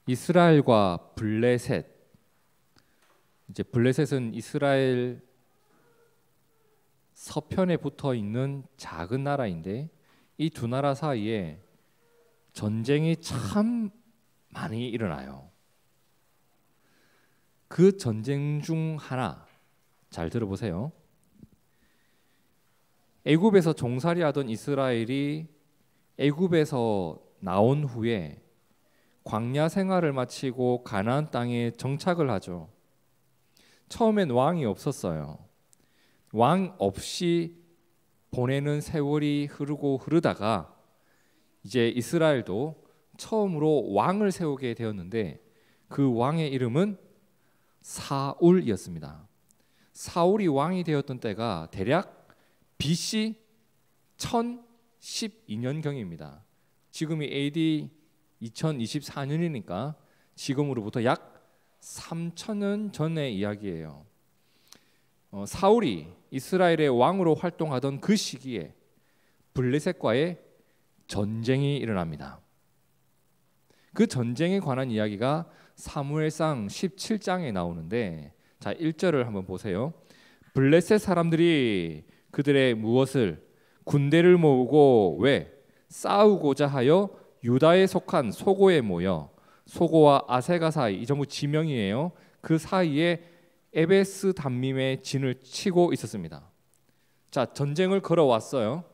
이스라엘과 블레셋. 이제 블레셋은 이스라엘 서편에 붙어 있는 작은 나라인데 이 두 나라 사이에 전쟁이 참 많이 일어나요. 그 전쟁 중 하나 잘 들어보세요. 애굽에서 종살이 하던 이스라엘이 애굽에서 나온 후에 광야 생활을 마치고 가나안 땅에 정착을 하죠. 처음엔 왕이 없었어요. 왕 없이 보내는 세월이 흐르고 흐르다가 이제 이스라엘도 처음으로 왕을 세우게 되었는데 그 왕의 이름은 사울이었습니다. 사울이 왕이 되었던 때가 대략 BC 1012년경입니다. 지금이 AD 2024년이니까 지금으로부터 약 3000년 전의 이야기예요. 사울이 이스라엘의 왕으로 활동하던 그 시기에 블레셋과의 전쟁이 일어납니다. 그 전쟁에 관한 이야기가 사무엘상 17장에 나오는데 자 1절을 한번 보세요. 블레셋 사람들이 그들의 무엇을 군대를 모으고 왜 싸우고자 하여 유다에 속한 소고에 모여 소고와 아세가 사이 이 전부 지명이에요. 그 사이에 에베스 담밈의 진을 치고 있었습니다. 자 전쟁을 걸어왔어요.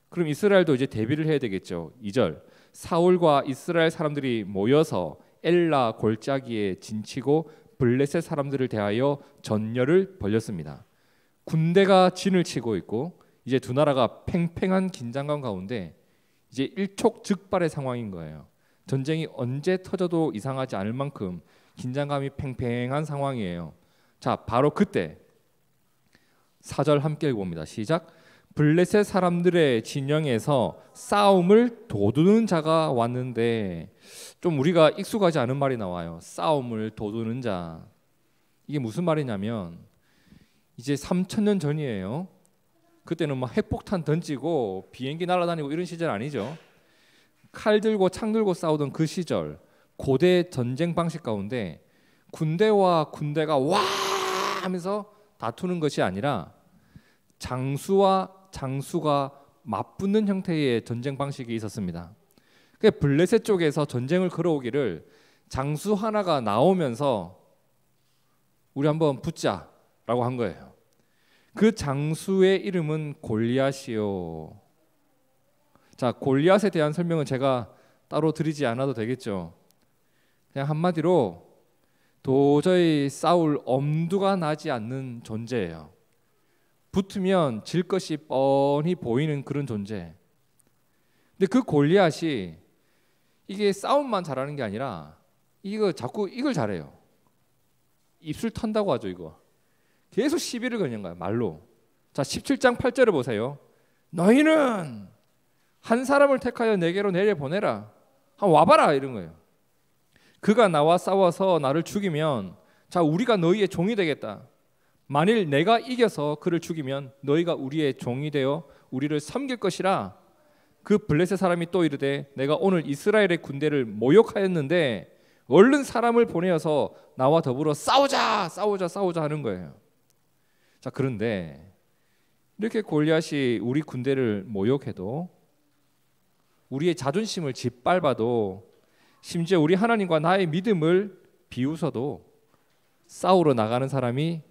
그럼 이스라엘도 이제 대비를 해야 되겠죠. 2절 사울과 이스라엘 사람들이 모여서 엘라 골짜기에 진치고 블레셋 사람들을 대하여 전열을 벌였습니다. 군대가 진을 치고 있고 이제 두 나라가 팽팽한 긴장감 가운데 이제 일촉즉발의 상황인 거예요. 전쟁이 언제 터져도 이상하지 않을 만큼 긴장감이 팽팽한 상황이에요. 자, 바로 그때 4절 함께 읽어봅니다. 시작. 블레셋 사람들의 진영에서 싸움을 도두는 자가 왔는데 좀 우리가 익숙하지 않은 말이 나와요. 싸움을 도두는 자. 이게 무슨 말이냐면 이제 3000년 전이에요. 그때는 막 핵폭탄 던지고 비행기 날아다니고 이런 시절 아니죠. 칼 들고 창 들고 싸우던 그 시절 고대 전쟁 방식 가운데 군대와 군대가 와 하면서 다투는 것이 아니라 장수와 장수가 맞붙는 형태의 전쟁 방식이 있었습니다. 그러니까 블레셋 쪽에서 전쟁을 걸어오기를 장수 하나가 나오면서 우리 한번 붙자라고 한 거예요. 그 장수의 이름은 골리앗이요. 자, 골리앗에 대한 설명은 제가 따로 드리지 않아도 되겠죠. 그냥 한마디로 도저히 싸울 엄두가 나지 않는 존재예요. 붙으면 질 것이 뻔히 보이는 그런 존재. 근데 그 골리앗이 이게 싸움만 잘하는 게 아니라 이거 자꾸 이걸 잘해요. 입술 턴다고 하죠. 이거 계속 시비를 거는 거야 말로. 자 17장 8절을 보세요. 너희는 한 사람을 택하여 내게로 내려보내라. 한번 와봐라 이런 거예요. 그가 나와 싸워서 나를 죽이면 자 우리가 너희의 종이 되겠다. 만일 내가 이겨서 그를 죽이면 너희가 우리의 종이 되어 우리를 섬길 것이라. 그 블레셋 사람이 또 이르되 내가 오늘 이스라엘의 군대를 모욕하였는데 얼른 사람을 보내어서 나와 더불어 싸우자 하는 거예요. 자 그런데 이렇게 골리앗이 우리 군대를 모욕해도 우리의 자존심을 짓밟아도 심지어 우리 하나님과 나의 믿음을 비웃어도 싸우러 나가는 사람이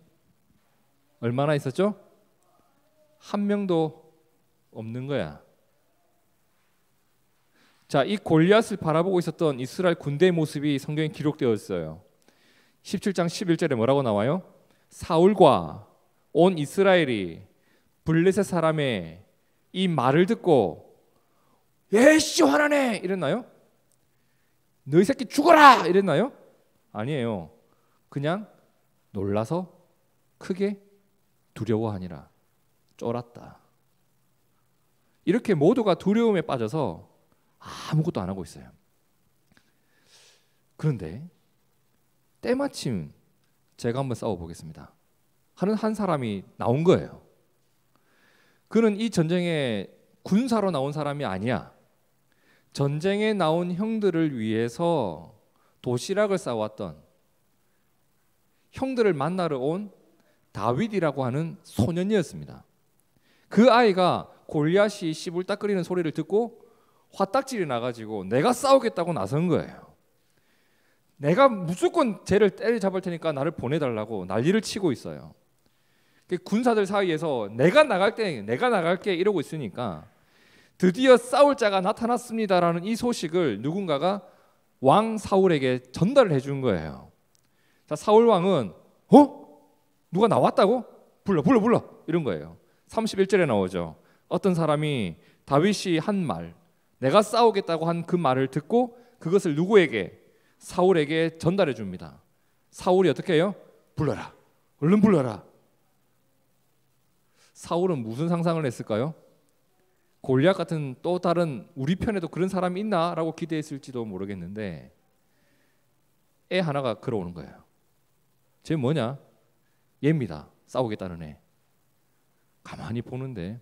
얼마나 있었죠? 한 명도 없는 거야. 자, 이 골리앗을 바라보고 있었던 이스라엘 군대의 모습이 성경에 기록되어 있어요. 17장 11절에 뭐라고 나와요? 사울과 온 이스라엘이 블레셋 사람의 이 말을 듣고 예씨 화나네 이랬나요? 너희 새끼 죽어라 이랬나요? 아니에요. 그냥 놀라서 크게 두려워하니라. 쫄았다. 이렇게 모두가 두려움에 빠져서 아무것도 안 하고 있어요. 그런데 때마침 제가 한번 싸워보겠습니다 하는 한 사람이 나온 거예요. 그는 이 전쟁에 군사로 나온 사람이 아니야. 전쟁에 나온 형들을 위해서 도시락을 싸왔던 형들을 만나러 온 다윗이라고 하는 소년이었습니다. 그 아이가 골리앗이 씨불딱거리는 소리를 듣고 화딱질이 나가지고 내가 싸우겠다고 나선 거예요. 내가 무조건 쟤를 때려잡을 테니까 나를 보내달라고 난리를 치고 있어요. 군사들 사이에서 내가 나갈게 이러고 있으니까 드디어 싸울 자가 나타났습니다라는 이 소식을 누군가가 왕 사울에게 전달을 해준 거예요. 자, 사울 왕은 누가 나왔다고? 불러 이런 거예요. 31절에 나오죠. 어떤 사람이 다윗이 한 말, 내가 싸우겠다고 한 그 말을 듣고 그것을 누구에게? 사울에게 전달해 줍니다. 사울이 어떻게 해요? 불러라. 얼른 불러라. 사울은 무슨 상상을 했을까요? 골리앗 같은 또 다른 우리 편에도 그런 사람이 있나라고 기대했을지도 모르겠는데 애 하나가 걸어오는 거예요. 쟤 뭐냐? 얘입니다. 싸우겠다는 애. 가만히 보는데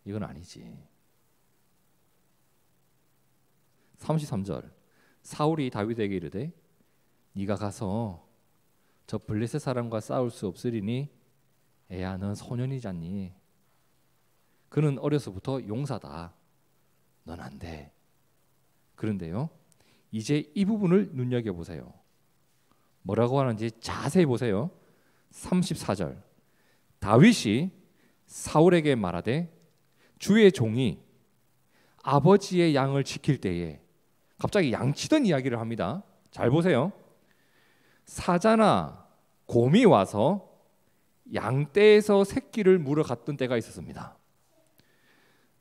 이건 아니지. 33절 사울이 다윗에게 이르되 네가 가서 저 블레셋 사람과 싸울 수 없으리니 애야 넌 소년이잖니. 그는 어려서부터 용사다. 넌 안 돼. 그런데요 이제 이 부분을 눈여겨보세요. 뭐라고 하는지 자세히 보세요. 34절 다윗이 사울에게 말하되 주의 종이 아버지의 양을 지킬 때에 갑자기 양치던 이야기를 합니다. 잘 보세요. 사자나 곰이 와서 양떼에서 새끼를 물어갔던 때가 있었습니다.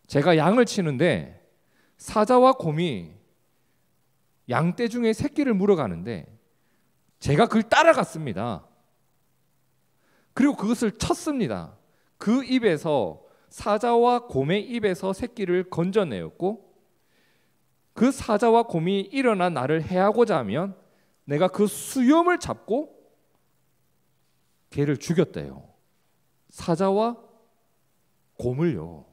제가 양을 치는데 사자와 곰이 양떼 중에 새끼를 물어가는데 제가 그걸 따라갔습니다. 그리고 그것을 쳤습니다. 그 입에서 사자와 곰의 입에서 새끼를 건져내었고 그 사자와 곰이 일어나 나를 해하고자 하면 내가 그 수염을 잡고 걔를 죽였대요. 사자와 곰을요.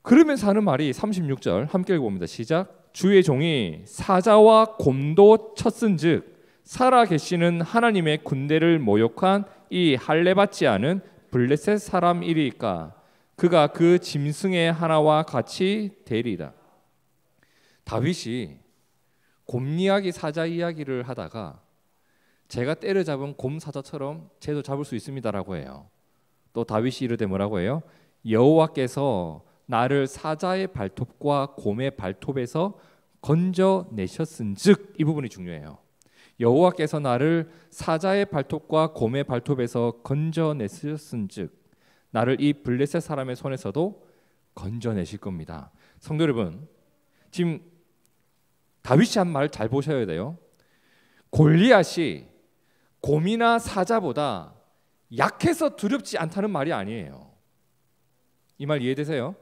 그러면서 하는 말이 36절 함께 읽어봅니다. 시작. 주의 종이 사자와 곰도 쳤은즉 살아계시는 하나님의 군대를 모욕한 이 할례받지 않은 블레셋 사람이리까 그가 그 짐승의 하나와 같이 되리이다. 다윗이 곰 이야기 사자 이야기를 하다가 제가 때려잡은 곰 사자처럼 쟤도 잡을 수 있습니다라고 해요. 또 다윗이 이르되 뭐라고 해요? 여호와께서 나를 사자의 발톱과 곰의 발톱에서 건져내셨은즉 이 부분이 중요해요. 여호와께서 나를 사자의 발톱과 곰의 발톱에서 건져내셨은즉 나를 이 블레셋 사람의 손에서도 건져내실 겁니다. 성도 여러분, 지금 다윗이 한 말 잘 보셔야 돼요. 골리앗이 곰이나 사자보다 약해서 두렵지 않다는 말이 아니에요. 이 말 이해되세요?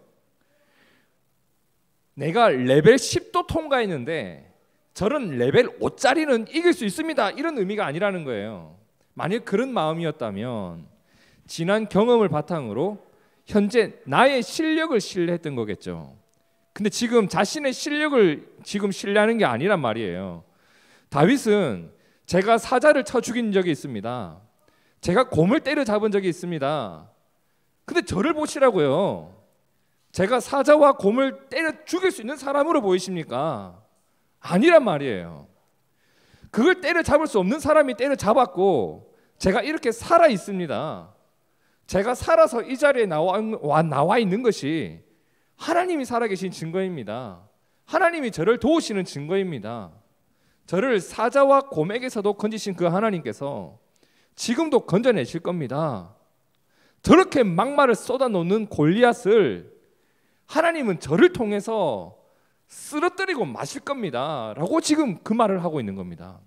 내가 레벨 10도 통과했는데 저런 레벨 5짜리는 이길 수 있습니다. 이런 의미가 아니라는 거예요. 만약 그런 마음이었다면 지난 경험을 바탕으로 현재 나의 실력을 신뢰했던 거겠죠. 근데 지금 자신의 실력을 지금 신뢰하는 게 아니란 말이에요. 다윗은 제가 사자를 쳐 죽인 적이 있습니다. 제가 곰을 때려 잡은 적이 있습니다. 근데 저를 보시라고요. 제가 사자와 곰을 때려 죽일 수 있는 사람으로 보이십니까? 아니란 말이에요. 그걸 때려 잡을 수 없는 사람이 때려 잡았고 제가 이렇게 살아 있습니다. 제가 살아서 이 자리에 나와 있는 것이 하나님이 살아계신 증거입니다. 하나님이 저를 도우시는 증거입니다. 저를 사자와 곰에게서도 건지신 그 하나님께서 지금도 건져내실 겁니다. 저렇게 막말을 쏟아놓는 골리앗을 하나님은 저를 통해서 쓰러뜨리고 마실 겁니다 라고 지금 그 말을 하고 있는 겁니다.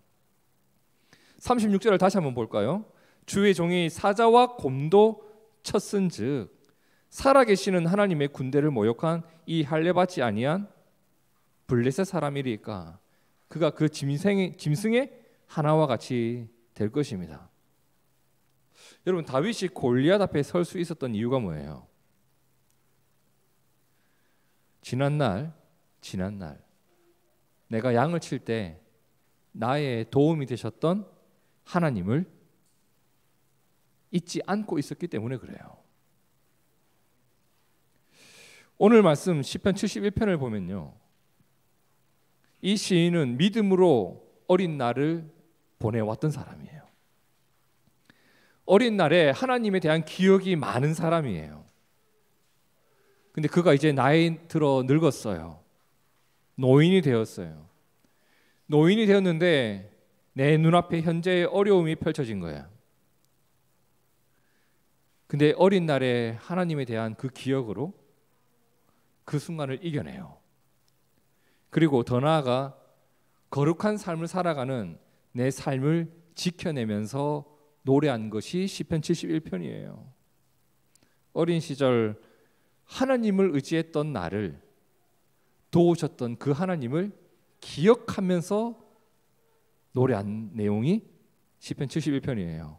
36절을 다시 한번 볼까요? 주의 종이 사자와 곰도 쳤은즉 살아계시는 하나님의 군대를 모욕한 이 할례받지 아니한 블레셋 사람이리까 그가 그 짐승의 하나와 같이 될 것입니다. 여러분, 다윗이 골리앗 앞에 설 수 있었던 이유가 뭐예요? 지난날 내가 양을 칠 때 나의 도움이 되셨던 하나님을 잊지 않고 있었기 때문에 그래요. 오늘 말씀 시편 71편을 보면요, 이 시인은 믿음으로 어린 날을 보내왔던 사람이에요. 어린 날에 하나님에 대한 기억이 많은 사람이에요. 근데 그가 이제 나이 들어 늙었어요. 노인이 되었어요. 노인이 되었는데 내 눈앞에 현재의 어려움이 펼쳐진 거야. 근데 어린 날에 하나님에 대한 그 기억으로 그 순간을 이겨내요. 그리고 더 나아가 거룩한 삶을 살아가는 내 삶을 지켜내면서 노래한 것이 시편 71편이에요. 어린 시절 하나님을 의지했던 나를 도우셨던 그 하나님을 기억하면서 노래한 내용이 시편 71편이에요.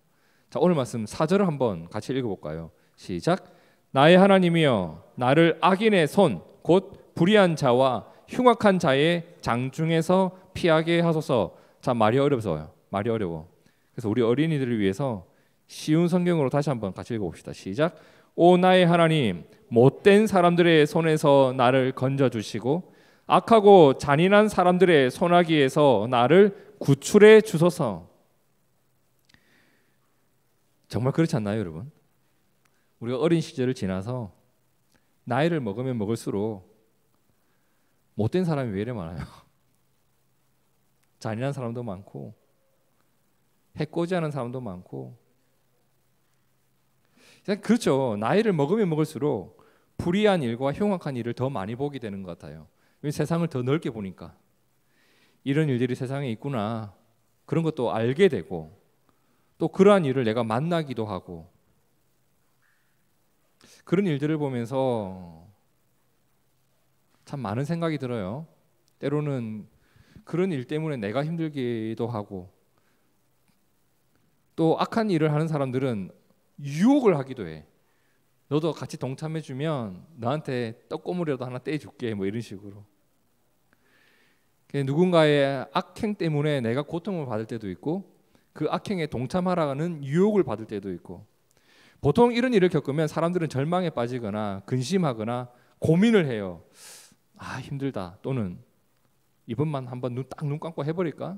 자, 오늘 말씀 4절을 한번 같이 읽어볼까요? 시작. 나의 하나님이여 나를 악인의 손 곧 불의한 자와 흉악한 자의 장중에서 피하게 하소서. 자, 말이 어려워. 그래서 우리 어린이들을 위해서 쉬운 성경으로 다시 한번 같이 읽어봅시다. 시작. 오 나의 하나님, 못된 사람들의 손에서 나를 건져주시고 악하고 잔인한 사람들의 손아귀에서 나를 구출해 주소서. 정말 그렇지 않나요, 여러분? 우리가 어린 시절을 지나서 나이를 먹으면 먹을수록 못된 사람이 왜 이래 많아요? 잔인한 사람도 많고 해코지하는 사람도 많고. 그렇죠. 나이를 먹으면 먹을수록 불의한 일과 흉악한 일을 더 많이 보게 되는 것 같아요. 세상을 더 넓게 보니까 이런 일들이 세상에 있구나, 그런 것도 알게 되고, 또 그러한 일을 내가 만나기도 하고, 그런 일들을 보면서 참 많은 생각이 들어요. 때로는 그런 일 때문에 내가 힘들기도 하고, 또 악한 일을 하는 사람들은 유혹을 하기도 해. 너도 같이 동참해주면 너한테 떡고물이라도 하나 떼줄게, 뭐 이런 식으로. 누군가의 악행 때문에 내가 고통을 받을 때도 있고, 그 악행에 동참하라는 유혹을 받을 때도 있고. 보통 이런 일을 겪으면 사람들은 절망에 빠지거나 근심하거나 고민을 해요. 아, 힘들다, 또는 이번만 한번 눈 감고 해버릴까?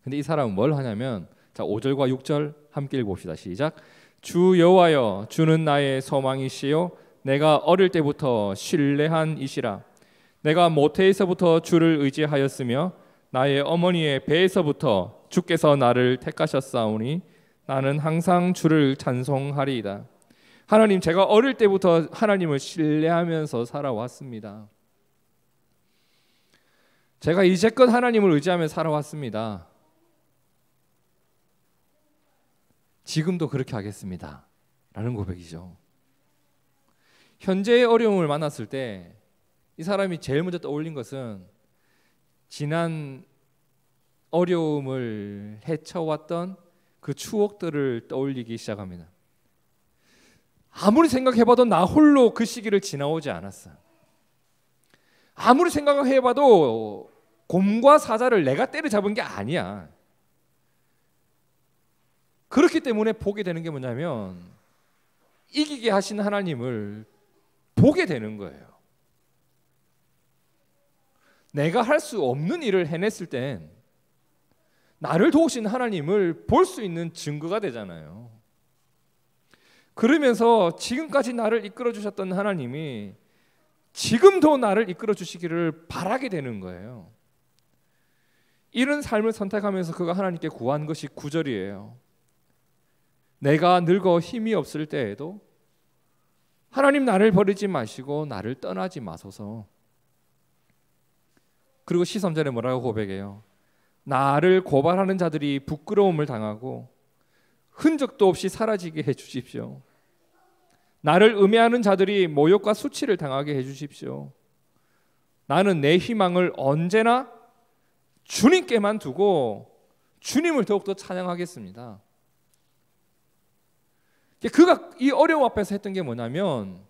근데 이 사람은 뭘 하냐면, 자, 5절과 6절 함께 읽어봅시다. 시작. 주 여호와여, 주는 나의 소망이시요 내가 어릴 때부터 신뢰한 이시라. 내가 모태에서부터 주를 의지하였으며 나의 어머니의 배에서부터 주께서 나를 택하셨사오니 나는 항상 주를 찬송하리이다. 하나님, 제가 어릴 때부터 하나님을 신뢰하면서 살아왔습니다. 제가 이제껏 하나님을 의지하며 살아왔습니다. 지금도 그렇게 하겠습니다 라는 고백이죠. 현재의 어려움을 만났을 때 이 사람이 제일 먼저 떠올린 것은 지난 어려움을 헤쳐왔던 그 추억들을 떠올리기 시작합니다. 아무리 생각해봐도 나 홀로 그 시기를 지나오지 않았어. 아무리 생각해봐도 곰과 사자를 내가 때려잡은 게 아니야. 그렇기 때문에 보게 되는 게 뭐냐면, 이기게 하신 하나님을 보게 되는 거예요. 내가 할 수 없는 일을 해냈을 땐 나를 도우신 하나님을 볼 수 있는 증거가 되잖아요. 그러면서 지금까지 나를 이끌어 주셨던 하나님이 지금도 나를 이끌어 주시기를 바라게 되는 거예요. 이런 삶을 선택하면서 그가 하나님께 구한 것이 9절이에요. 내가 늙어 힘이 없을 때에도 하나님, 나를 버리지 마시고 나를 떠나지 마소서. 그리고 13절에 뭐라고 고백해요? 나를 고발하는 자들이 부끄러움을 당하고 흔적도 없이 사라지게 해주십시오. 나를 음해하는 자들이 모욕과 수치를 당하게 해주십시오. 나는 내 희망을 언제나 주님께만 두고 주님을 더욱더 찬양하겠습니다. 그가 이 어려움 앞에서 했던 게 뭐냐면,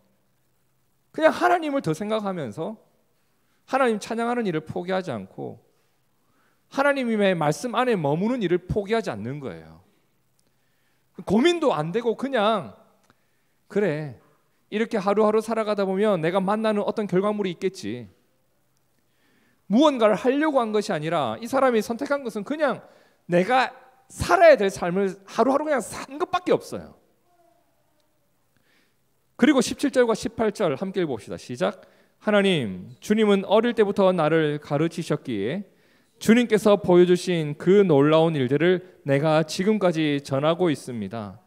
그냥 하나님을 더 생각하면서 하나님 찬양하는 일을 포기하지 않고 하나님의 말씀 안에 머무는 일을 포기하지 않는 거예요. 고민도 안 되고 그냥 그래, 이렇게 하루하루 살아가다 보면 내가 만나는 어떤 결과물이 있겠지. 무언가를 하려고 한 것이 아니라 이 사람이 선택한 것은 그냥 내가 살아야 될 삶을 하루하루 그냥 산 것밖에 없어요. 그리고 17절과 18절 함께 읽어봅시다. 시작. 하나님, 주님은 어릴 때부터 나를 가르치셨기에 주님께서 보여주신 그 놀라운 일들을 내가 지금까지 전하고 있습니다.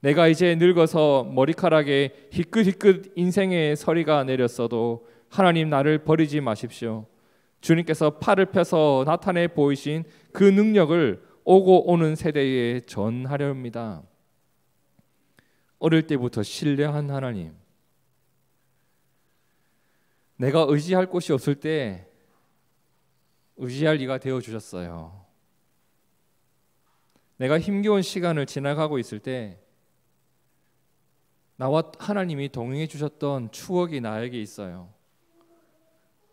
내가 이제 늙어서 머리카락에 희끗희끗 인생의 서리가 내렸어도 하나님 나를 버리지 마십시오. 주님께서 팔을 펴서 나타내 보이신 그 능력을 오고 오는 세대에 전하려 합니다. 어릴 때부터 신뢰한 하나님, 내가 의지할 곳이 없을 때 의지할 이가 되어주셨어요. 내가 힘겨운 시간을 지나가고 있을 때 나와 하나님이 동행해 주셨던 추억이 나에게 있어요.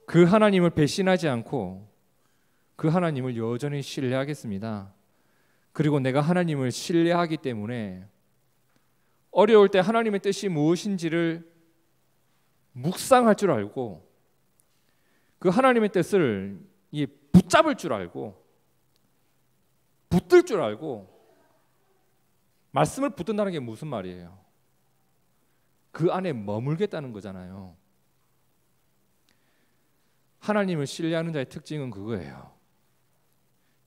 그 하나님을 배신하지 않고 그 하나님을 여전히 신뢰하겠습니다. 그리고 내가 하나님을 신뢰하기 때문에 어려울 때 하나님의 뜻이 무엇인지를 묵상할 줄 알고 그 하나님의 뜻을 붙잡을 줄 알고 붙들 줄 알고, 말씀을 붙든다는 게 무슨 말이에요? 그 안에 머물겠다는 거잖아요. 하나님을 신뢰하는 자의 특징은 그거예요.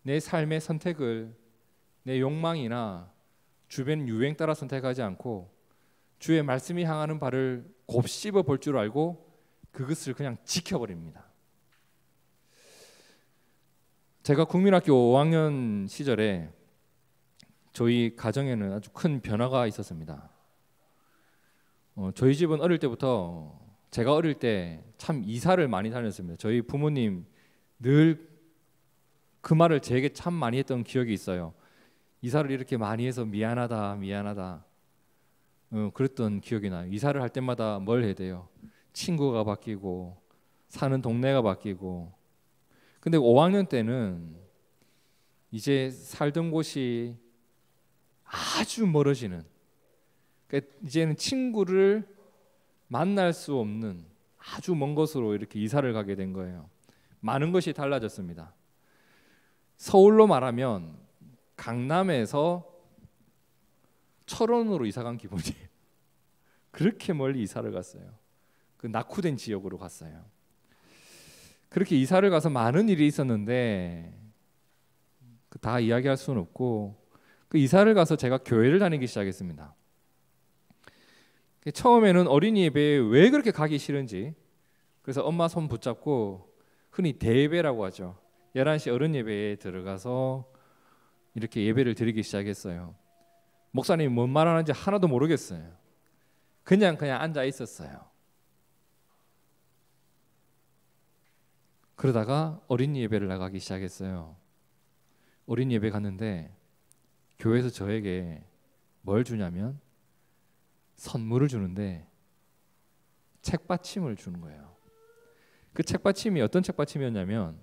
내 삶의 선택을 내 욕망이나 주변 유행 따라 선택하지 않고 주의 말씀이 향하는 바를 곱씹어 볼 줄 알고 그것을 그냥 지켜버립니다. 제가 국민학교 5학년 시절에 저희 가정에는 아주 큰 변화가 있었습니다. 저희 집은 어릴 때부터, 제가 어릴 때 참 이사를 많이 다녔습니다. 저희 부모님 늘 그 말을 제게 참 많이 했던 기억이 있어요. 이사를 이렇게 많이 해서 미안하다 미안하다 그랬던 기억이 나요. 이사를 할 때마다 뭘 해야 돼요? 친구가 바뀌고 사는 동네가 바뀌고. 근데 5학년 때는 이제 살던 곳이 아주 멀어지는, 그러니까 이제는 친구를 만날 수 없는 아주 먼 곳으로 이렇게 이사를 가게 된 거예요. 많은 것이 달라졌습니다. 서울로 말하면 강남에서 철원으로 이사 간 기분이에요. 그렇게 멀리 이사를 갔어요. 그 낙후된 지역으로 갔어요. 그렇게 이사를 가서 많은 일이 있었는데 다 이야기할 수는 없고, 그 이사를 가서 제가 교회를 다니기 시작했습니다. 처음에는 어린이 예배에 왜 그렇게 가기 싫은지, 그래서 엄마 손 붙잡고 흔히 대예배라고 하죠. 11시 어른 예배에 들어가서 이렇게 예배를 드리기 시작했어요. 목사님이 뭔 말하는지 하나도 모르겠어요. 그냥 앉아 있었어요. 그러다가 어린이 예배를 나가기 시작했어요. 어린이 예배 갔는데 교회에서 저에게 뭘 주냐면 선물을 주는데 책받침을 주는 거예요. 그 책받침이 어떤 책받침이었냐면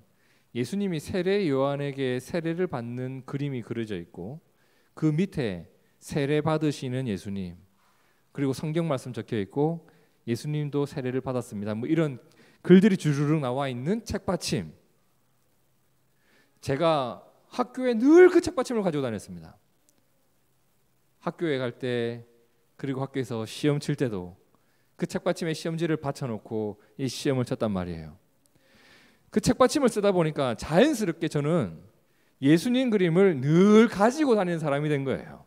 예수님이 세례 요한에게 세례를 받는 그림이 그려져 있고 그 밑에 세례 받으시는 예수님, 그리고 성경 말씀 적혀 있고 예수님도 세례를 받았습니다. 뭐 이런 글들이 주르륵 나와 있는 책받침. 제가 학교에 늘 그 책받침을 가지고 다녔습니다. 학교에 갈 때, 그리고 학교에서 시험 칠 때도 그 책받침에 시험지를 받쳐놓고 이 시험을 쳤단 말이에요. 그 책받침을 쓰다 보니까 자연스럽게 저는 예수님 그림을 늘 가지고 다니는 사람이 된 거예요.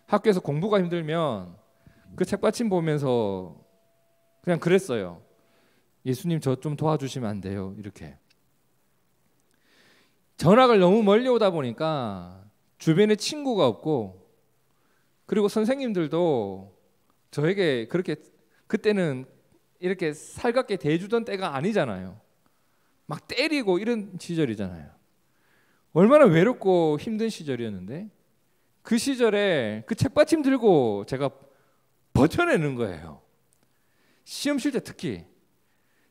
학교에서 공부가 힘들면 그 책받침 보면서 그냥 그랬어요. 예수님 저 좀 도와주시면 안 돼요? 이렇게. 전학을 너무 멀리 오다 보니까 주변에 친구가 없고, 그리고 선생님들도 저에게 그렇게, 그때는 이렇게 살갑게 대해주던 때가 아니잖아요. 막 때리고 이런 시절이잖아요. 얼마나 외롭고 힘든 시절이었는데 그 시절에 그 책받침 들고 제가 버텨내는 거예요. 시험 칠 때 특히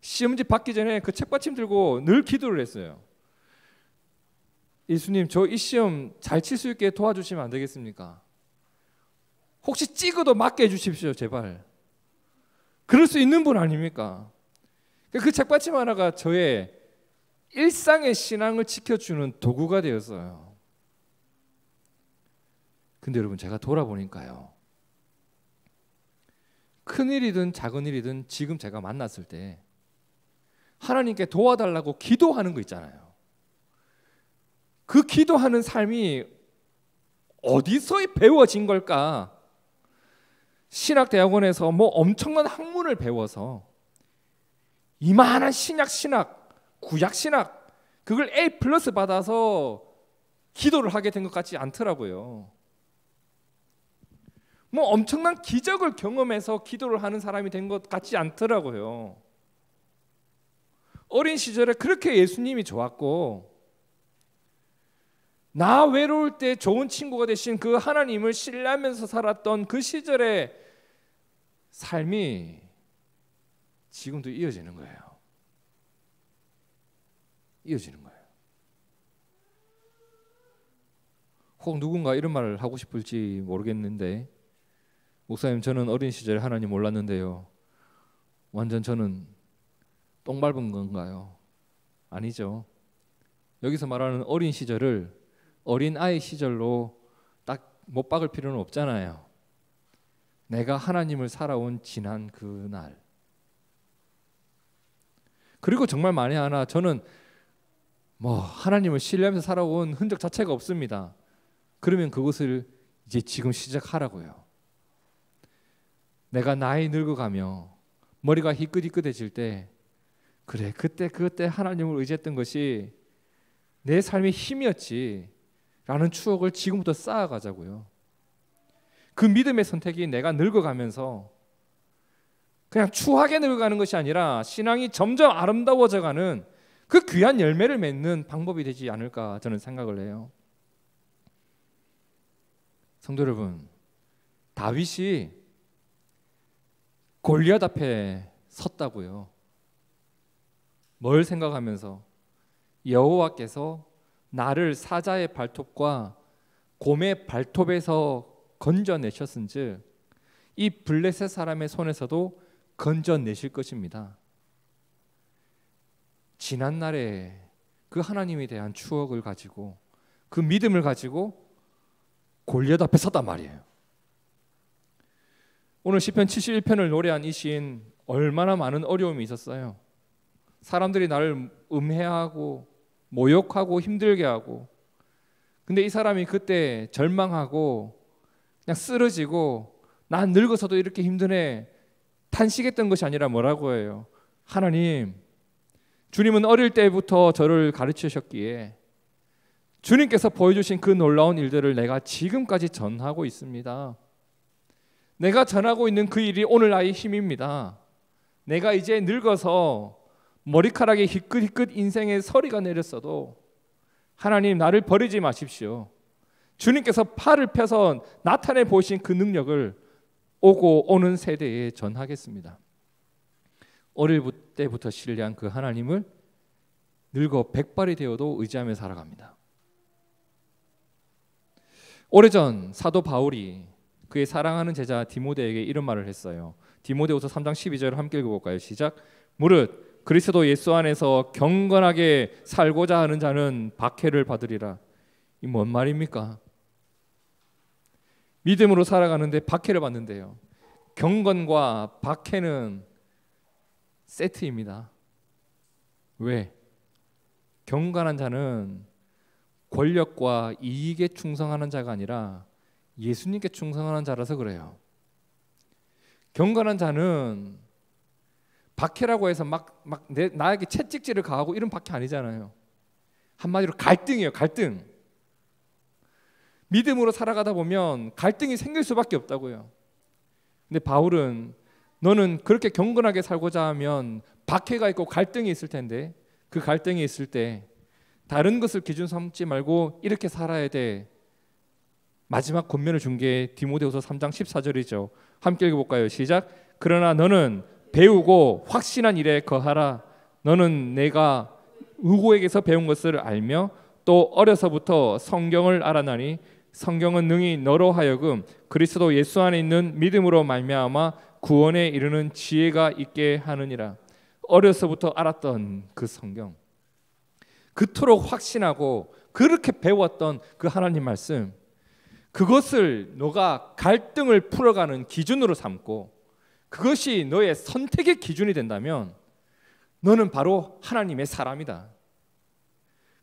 시험지 받기 전에 그 책받침 들고 늘 기도를 했어요. 예수님, 저 이 시험 잘 칠 수 있게 도와주시면 안 되겠습니까? 혹시 찍어도 맞게 해주십시오, 제발. 그럴 수 있는 분 아닙니까? 그 책받침 하나가 저의 일상의 신앙을 지켜주는 도구가 되었어요. 근데 여러분, 제가 돌아보니까요, 큰 일이든 작은 일이든 지금 제가 만났을 때 하나님께 도와달라고 기도하는 거 있잖아요. 그 기도하는 삶이 어디서 배워진 걸까? 신학대학원에서 뭐 엄청난 학문을 배워서 이만한 신약, 구약신학 그걸 A+ 받아서 기도를 하게 된 것 같지 않더라고요. 뭐 엄청난 기적을 경험해서 기도를 하는 사람이 된 것 같지 않더라고요. 어린 시절에 그렇게 예수님이 좋았고 나 외로울 때 좋은 친구가 되신 그 하나님을 신뢰하면서 살았던 그 시절의 삶이 지금도 이어지는 거예요. 이어지는 거예요. 혹 누군가 이런 말을 하고 싶을지 모르겠는데, 목사님, 저는 어린 시절에 하나님 몰랐는데요, 완전 저는 똥 밟은 건가요? 아니죠. 여기서 말하는 어린 시절을 어린 아이 시절로 딱 못 박을 필요는 없잖아요. 내가 하나님을 살아온 지난 그 날. 그리고 정말 만에 하나 저는 뭐 하나님을 신뢰하면서 살아온 흔적 자체가 없습니다. 그러면 그것을 이제 지금 시작하라고요. 내가 나이 늙어가며 머리가 희끗희끗해질 때, 그래, 그때 하나님을 의지했던 것이 내 삶의 힘이었지 라는 추억을 지금부터 쌓아가자고요. 그 믿음의 선택이 내가 늙어가면서 그냥 추하게 늙어가는 것이 아니라 신앙이 점점 아름다워져가는 그 귀한 열매를 맺는 방법이 되지 않을까 저는 생각을 해요. 성도 여러분, 다윗이 골리앗 앞에 섰다고요. 뭘 생각하면서? 여호와께서 나를 사자의 발톱과 곰의 발톱에서 건져내셨은즉 이 블레셋 사람의 손에서도 건져내실 것입니다. 지난날에 그 하나님에 대한 추억을 가지고 그 믿음을 가지고 골리앗 앞에 섰단 말이에요. 오늘 시편 71편을 노래한 이 시인 얼마나 많은 어려움이 있었어요. 사람들이 나를 음해하고 모욕하고 힘들게 하고, 근데 이 사람이 그때 절망하고 그냥 쓰러지고 난 늙어서도 이렇게 힘드네 탄식했던 것이 아니라 뭐라고 해요? 하나님, 주님은 어릴 때부터 저를 가르치셨기에 주님께서 보여주신 그 놀라운 일들을 내가 지금까지 전하고 있습니다. 내가 전하고 있는 그 일이 오늘 나의 힘입니다. 내가 이제 늙어서 머리카락에 희끗희끗 인생의 서리가 내렸어도 하나님, 나를 버리지 마십시오. 주님께서 팔을 펴서 나타내 보이신 그 능력을 오고 오는 세대에 전하겠습니다. 어릴 때부터 신뢰한 그 하나님을 늙어 백발이 되어도 의지하며 살아갑니다. 오래전 사도 바울이 그의 사랑하는 제자 디모데에게 이런 말을 했어요. 디모데후서 3장 12절을 함께 읽어볼까요? 시작. 무릇 그리스도 예수 안에서 경건하게 살고자 하는 자는 박해를 받으리라. 이 뭔 말입니까? 믿음으로 살아가는데 박해를 받는데요. 경건과 박해는 세트입니다. 왜? 경건한 자는 권력과 이익에 충성하는 자가 아니라 예수님께 충성하는 자라서 그래요. 경건한 자는 박해라고 해서 나에게 채찍질을 가하고 이런 박해 아니잖아요. 한마디로 갈등이에요. 갈등. 믿음으로 살아가다 보면 갈등이 생길 수밖에 없다고요. 근데 바울은 너는 그렇게 경건하게 살고자 하면 박해가 있고 갈등이 있을 텐데 그 갈등이 있을 때 다른 것을 기준 삼지 말고 이렇게 살아야 돼. 마지막 권면을 준 게 디모데후서 3장 14절이죠. 함께 읽어볼까요? 시작. 그러나 너는 배우고 확신한 일에 거하라. 너는 내가 의고에게서 배운 것을 알며 또 어려서부터 성경을 알아나니 성경은 능히 너로 하여금 그리스도 예수 안에 있는 믿음으로 말미암아 구원에 이르는 지혜가 있게 하느니라. 어려서부터 알았던 그 성경, 그토록 확신하고 그렇게 배웠던 그 하나님 말씀, 그것을 너가 갈등을 풀어가는 기준으로 삼고 그것이 너의 선택의 기준이 된다면 너는 바로 하나님의 사람이다.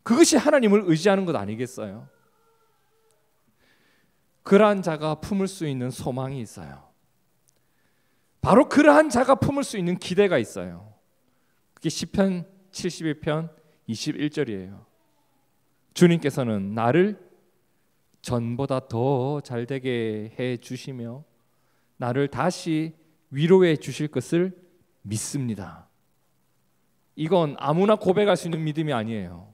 그것이 하나님을 의지하는 것 아니겠어요? 그러한 자가 품을 수 있는 소망이 있어요. 바로 그러한 자가 품을 수 있는 기대가 있어요. 그게 시편 71편 21절이에요. 주님께서는 나를 전보다 더 잘되게 해 주시며 나를 다시 위로해 주실 것을 믿습니다. 이건 아무나 고백할 수 있는 믿음이 아니에요.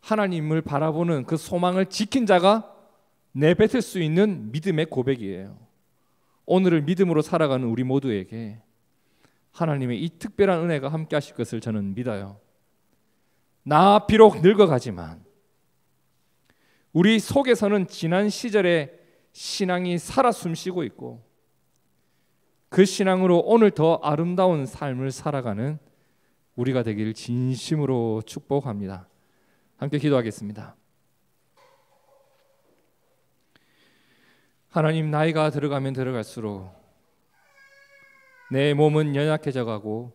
하나님을 바라보는 그 소망을 지킨 자가 내뱉을 수 있는 믿음의 고백이에요. 오늘을 믿음으로 살아가는 우리 모두에게 하나님의 이 특별한 은혜가 함께 하실 것을 저는 믿어요. 나 비록 늙어가지만 우리 속에서는 지난 시절의 신앙이 살아 숨쉬고 있고 그 신앙으로 오늘 더 아름다운 삶을 살아가는 우리가 되길 진심으로 축복합니다. 함께 기도하겠습니다. 하나님, 나이가 들어가면 들어갈수록 내 몸은 연약해져 가고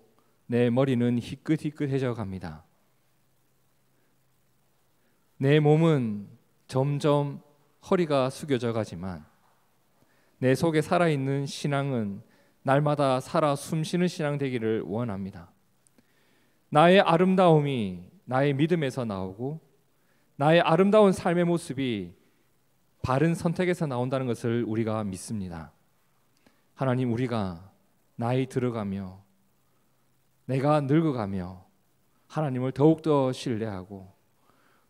내 머리는 희끗희끗해져 갑니다. 내 몸은 점점 허리가 숙여져 가지만 내 속에 살아있는 신앙은 날마다 살아 숨쉬는 신앙 되기를 원합니다. 나의 아름다움이 나의 믿음에서 나오고 나의 아름다운 삶의 모습이 바른 선택에서 나온다는 것을 우리가 믿습니다. 하나님, 우리가 나이 들어가며 내가 늙어가며 하나님을 더욱더 신뢰하고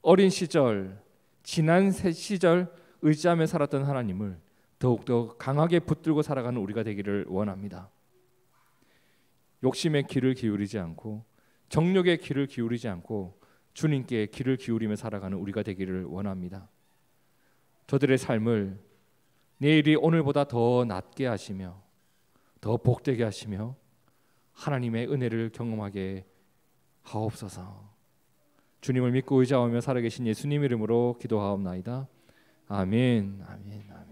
어린 시절, 지난 시절 의지하며 살았던 하나님을 더욱더 강하게 붙들고 살아가는 우리가 되기를 원합니다. 욕심의 귀를 기울이지 않고 정욕의 귀를 기울이지 않고 주님께 귀를 기울이며 살아가는 우리가 되기를 원합니다. 저들의 삶을 내일이 오늘보다 더 낫게 하시며 더 복되게 하시며 하나님의 은혜를 경험하게 하옵소서. 주님을 믿고 의지하며 살아계신 예수님 이름으로 기도하옵나이다. 아멘. 아멘. 아멘.